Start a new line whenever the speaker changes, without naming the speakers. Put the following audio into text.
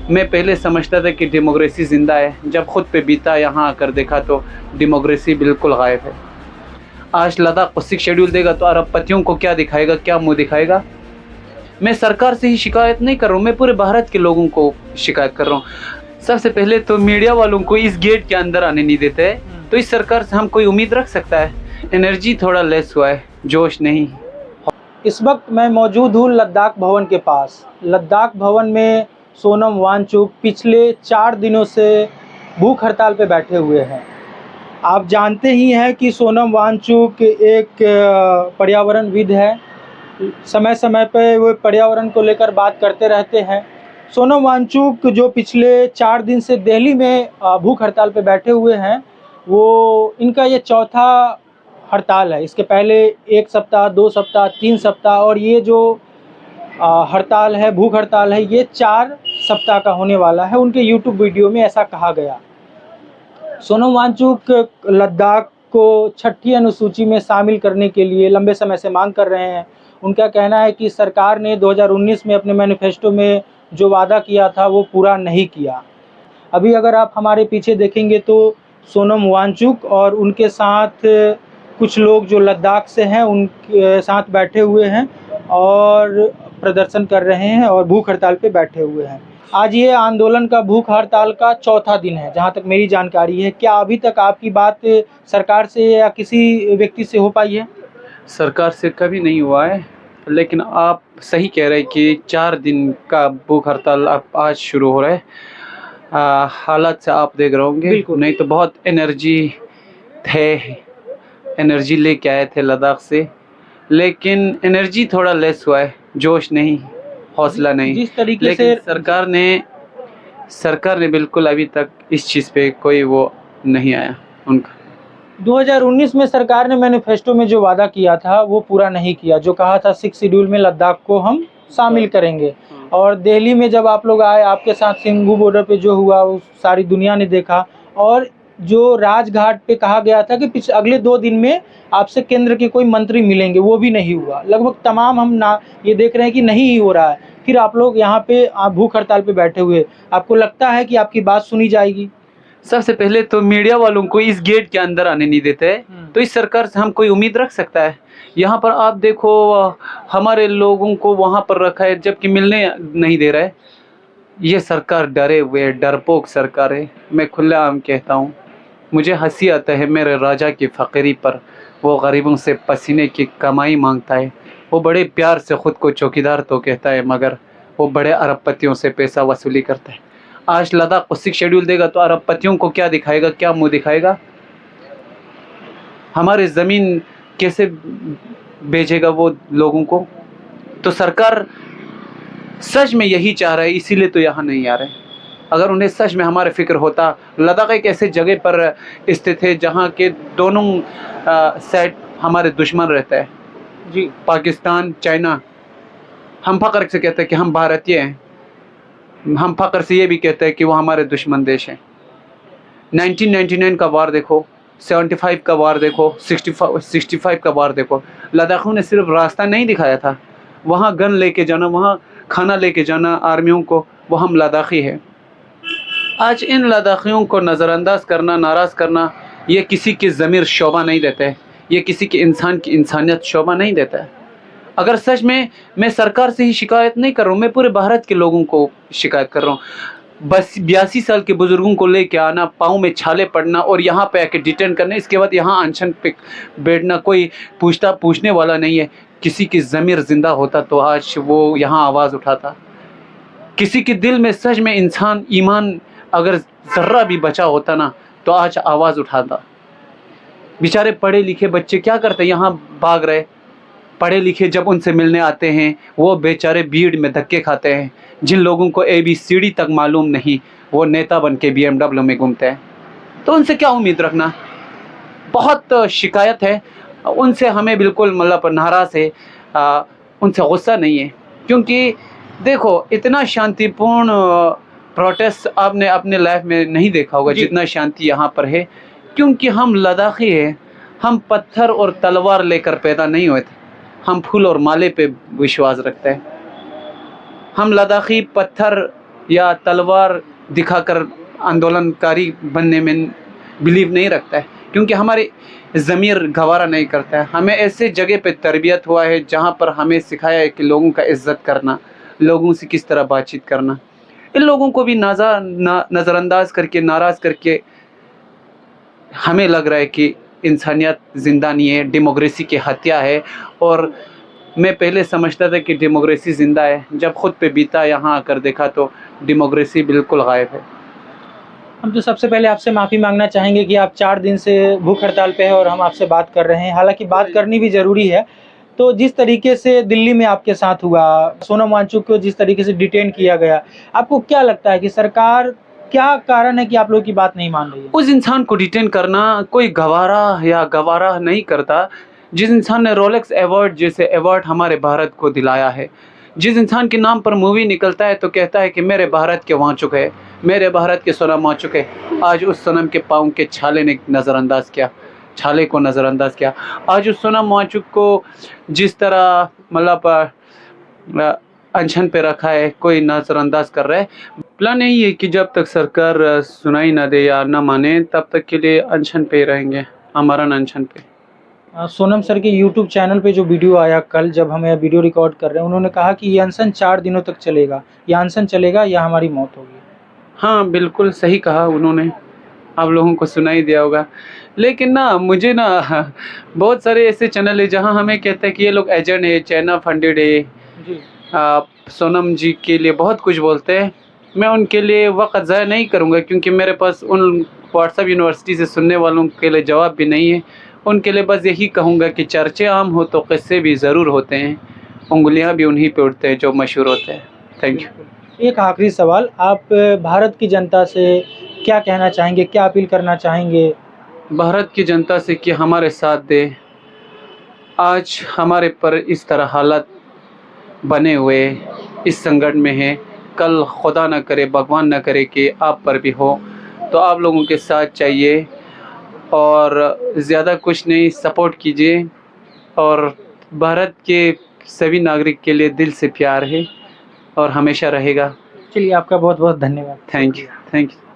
मैं पहले समझता था कि डेमोक्रेसी ज़िंदा है, जब खुद पे बीता यहाँ आकर देखा तो डेमोक्रेसी बिल्कुल गायब है। आज लद्दाख को 6 शेड्यूल देगा तो अरबपतियों को क्या दिखाएगा, क्या मुँह दिखाएगा। मैं सरकार से ही शिकायत नहीं कर रहा हूँ, मैं पूरे भारत के लोगों को शिकायत कर रहा हूँ। सबसे पहले तो मीडिया वालों को इस गेट के अंदर आने नहीं देते हैं, तो इस सरकार से हम कोई उम्मीद रख सकता है? एनर्जी थोड़ा लेस हुआ है, जोश नहीं।
इस वक्त मैं मौजूद हूँ लद्दाख भवन के पास। लद्दाख भवन में सोनम वांगचुक पिछले 4 दिनों से भूख हड़ताल पे बैठे हुए हैं। आप जानते ही हैं कि सोनम वांगचुक एक पर्यावरणविद है, समय समय पे वो पर्यावरण को लेकर बात करते रहते हैं। सोनम वांगचुक जो पिछले 4 दिन से दिल्ली में भूख हड़ताल पे बैठे हुए हैं, वो इनका ये चौथा हड़ताल है। इसके पहले 1 सप्ताह, 2 सप्ताह, 3 सप्ताह और ये जो हड़ताल है, भूख हड़ताल है, ये 4 सप्ताह का होने वाला है। उनके यूट्यूब वीडियो में ऐसा कहा गया। सोनम वांगचुक लद्दाख को 6ठी अनुसूची में शामिल करने के लिए लंबे समय से मांग कर रहे हैं। उनका कहना है कि सरकार ने 2019 में अपने मैनिफेस्टो में जो वादा किया था वो पूरा नहीं किया। अभी अगर आप हमारे पीछे देखेंगे तो सोनम वांगचुक और उनके साथ कुछ लोग जो लद्दाख से हैं उनके साथ बैठे हुए हैं और प्रदर्शन कर रहे हैं और भूख हड़ताल पे बैठे हुए हैं। आज ये आंदोलन का भूख हड़ताल का चौथा दिन है, जहाँ तक मेरी जानकारी है। क्या अभी तक आपकी बात सरकार से या किसी व्यक्ति से हो पाई है?
सरकार से कभी नहीं हुआ है, लेकिन आप सही कह रहे हैं कि 4 दिन का भूख हड़ताल अब आज शुरू हो रहा है। हालात से आप देख रहे होंगे, नहीं तो बहुत एनर्जी लेके आए थे लद्दाख से, लेकिन एनर्जी थोड़ा लेस हुआ है, जोश नहीं, हौसला नहीं।
जिस तरीके
लेकिन
से
सरकार ने बिल्कुल अभी तक इस चीज़ पे कोई वो नहीं आया उनका।
2019 में सरकार ने मैनिफेस्टो में जो वादा किया था वो पूरा नहीं किया। जो कहा था 6 शेड्यूल में लद्दाख को हम शामिल करेंगे, और दिल्ली में जब आप लोग आए, आपके साथ सिंघू बॉर्डर पे जो हुआ वो सारी दुनिया ने देखा। और जो राजघाट पे कहा गया था कि अगले 2 दिन में आपसे केंद्र के कोई मंत्री मिलेंगे, वो भी नहीं हुआ। लगभग तमाम हम ना ये देख रहे हैं कि नहीं ही हो रहा है। फिर आप लोग यहाँ पे भूख हड़ताल पे बैठे हुए, आपको लगता है कि आपकी बात सुनी जाएगी?
सबसे पहले तो मीडिया वालों को इस गेट के अंदर आने नहीं देते हैं, तो इस सरकार से हम कोई उम्मीद रख सकता है? यहाँ पर आप देखो, हमारे लोगों को वहाँ पर रखा है जबकि मिलने नहीं दे रहा है। ये सरकार डरे हुए, डरपोक सरकार है। मैं खुलेआम कहता हूँ, मुझे हंसी आता है मेरे राजा की फ़कीरी पर। वो गरीबों से पसीने की कमाई मांगता है, वो बड़े प्यार से ख़ुद को चौकीदार तो कहता है, मगर वो बड़े अरबपतियों से पैसा वसूली करता है। आज लद्दाख को 6 शेड्यूल देगा तो अरबपतियों को क्या दिखाएगा, क्या मुँह दिखाएगा। हमारी ज़मीन कैसे बेचेगा वो लोगों को? तो सरकार सच में यही चाह रहा है, इसीलिए तो यहाँ नहीं आ रहे। अगर उन्हें सच में हमारे फ़िक्र होता, लद्दाख एक ऐसे जगह पर स्थित है जहाँ के दोनों साइड हमारे दुश्मन रहता है जी, पाकिस्तान, चाइना। हम फ़ख्र से कहते हैं कि हम भारतीय हैं, हम फ़ख्र से ये भी कहते हैं कि वो हमारे दुश्मन देश हैं। 1999 का वार देखो, 75 का वार देखो, 65 का वार देखो। लद्दाखियों ने सिर्फ रास्ता नहीं दिखाया था, वहाँ गन लेके जाना, वहाँ खाना लेके जाना आर्मियों को, वो हम लद्दाखी है। आज इन लद्दाखियों को नज़रअंदाज करना, नाराज़ करना, ये किसी की ज़मीर शोभा नहीं देता है, ये किसी के इंसान की इंसानियत शोभा नहीं देता है। अगर सच में, मैं सरकार से ही शिकायत नहीं कर रहा हूँ, मैं पूरे भारत के लोगों को शिकायत कर रहा हूँ। बस 82 साल के बुज़ुर्गों को लेके आना, पाँव में छाले पड़ना और यहाँ पे आके डिटेन करना, इसके बाद यहाँ अनशन पे बैठना, कोई पूछने वाला नहीं है। किसी की ज़मीर ज़िंदा होता तो आज वो यहाँ आवाज़ उठाता। किसी के दिल में सच में इंसान ईमान अगर ज़र्रा भी बचा होता ना, तो आज आवाज़ उठाता। बेचारे पढ़े लिखे बच्चे क्या करते हैं, यहाँ भाग रहे। पढ़े लिखे जब उनसे मिलने आते हैं, वो बेचारे भीड़ में धक्के खाते हैं। जिन लोगों को ABCD तक मालूम नहीं, वो नेता बन के BMW में घूमते हैं, तो उनसे क्या उम्मीद रखना। बहुत शिकायत है उनसे, हमें बिल्कुल मतलब नाराज़ है, उनसे गुस्सा नहीं है। क्योंकि देखो, इतना शांतिपूर्ण प्रोटेस्ट आपने अपने लाइफ में नहीं देखा होगा जितना शांति यहाँ पर है। क्योंकि हम लद्दाखी हैं, हम पत्थर और तलवार लेकर पैदा नहीं हुए थे, हम फूल और माले पे विश्वास रखते हैं। हम लद्दाखी पत्थर या तलवार दिखाकर आंदोलनकारी बनने में बिलीव नहीं रखता है, क्योंकि हमारे ज़मीर गवारा नहीं करता है। हमें ऐसे जगह पे तरबियत हुआ है जहाँ पर हमें सिखाया है कि लोगों का इज़्ज़त करना, लोगों से किस तरह बातचीत करना। इन लोगों को भी नज़रअंदाज करके, नाराज़ करके हमें लग रहा है कि इंसानियत ज़िंदा नहीं है, डेमोक्रेसी की हत्या है। और मैं पहले समझता था कि डेमोक्रेसी ज़िंदा है, जब खुद पे बीता, यहाँ आकर देखा तो डेमोक्रेसी बिल्कुल गायब है।
हम तो सबसे पहले आपसे माफ़ी मांगना चाहेंगे कि आप 4 दिन से भूख हड़ताल पे हैं और हम आपसे बात कर रहे हैं। हालाँकि बात करनी भी ज़रूरी है। तो जिस तरीके से दिल्ली में आपके साथ हुआ, सोनम वांगचुक को जिस तरीके से डिटेन किया गया, आपको क्या लगता है कि सरकार, क्या कारण है कि आप लोगों की बात नहीं मान रही है?
उस इंसान को डिटेन करना कोई गवारा या गवारा नहीं करता, जिस इंसान ने रोलेक्स अवार्ड जैसे अवार्ड हमारे भारत को दिलाया है। जिस इंसान के नाम पर मूवी निकलता है तो कहता है कि मेरे भारत के वांगचुक है, मेरे भारत के सोनम वांगचुक है। आज उस सोनम के पाँव के छाले ने नज़रअंदाज किया, छाले को नज़रअंदाज किया। आज उस सोनम वांगचुक को जिस तरह मतलब अनशन पे रखा है, कोई नज़रअंदाज कर रहा है। प्लान यही है कि जब तक सरकार सुनाई ना दे या ना माने, तब तक के लिए अनशन पे रहेंगे, आमरण अनशन पे।
सोनम सर के यूट्यूब चैनल पे जो वीडियो आया कल, जब हम यह वीडियो रिकॉर्ड कर रहे हैं, उन्होंने कहा कि ये अनशन 4 दिनों तक चलेगा, या अनशन चलेगा या हमारी मौत होगी।
हाँ, बिल्कुल सही कहा उन्होंने, आप लोगों को सुनाई दिया होगा। लेकिन ना मुझे ना बहुत सारे ऐसे चैनल है जहाँ हमें कहते हैं कि ये लोग एजेंट है, चाइना फंडेड है,
जी।
सोनम जी के लिए बहुत कुछ बोलते हैं। मैं उनके लिए वक्त ज़ाया नहीं करूँगा, क्योंकि मेरे पास उन व्हाट्सएप यूनिवर्सिटी से सुनने वालों के लिए जवाब भी नहीं है। उनके लिए बस यही कहूँगा कि चर्चे आम हो तो किस्से भी ज़रूर होते हैं, उंगलियाँ भी उन्हीं पे उठते हैं जो मशहूर होते हैं। Thank you.
एक आखिरी सवाल, आप भारत की जनता से क्या कहना चाहेंगे, क्या अपील करना चाहेंगे?
भारत की जनता से कि हमारे साथ दे। आज हमारे पर इस तरह हालात बने हुए इस संकट में है, कल खुदा न करे, भगवान न करे कि आप पर भी हो, तो आप लोगों के साथ चाहिए और ज़्यादा कुछ नहीं, सपोर्ट कीजिए। और भारत के सभी नागरिक के लिए दिल से प्यार है और हमेशा रहेगा।
चलिए, आपका बहुत बहुत धन्यवाद।
Thank you, thank you.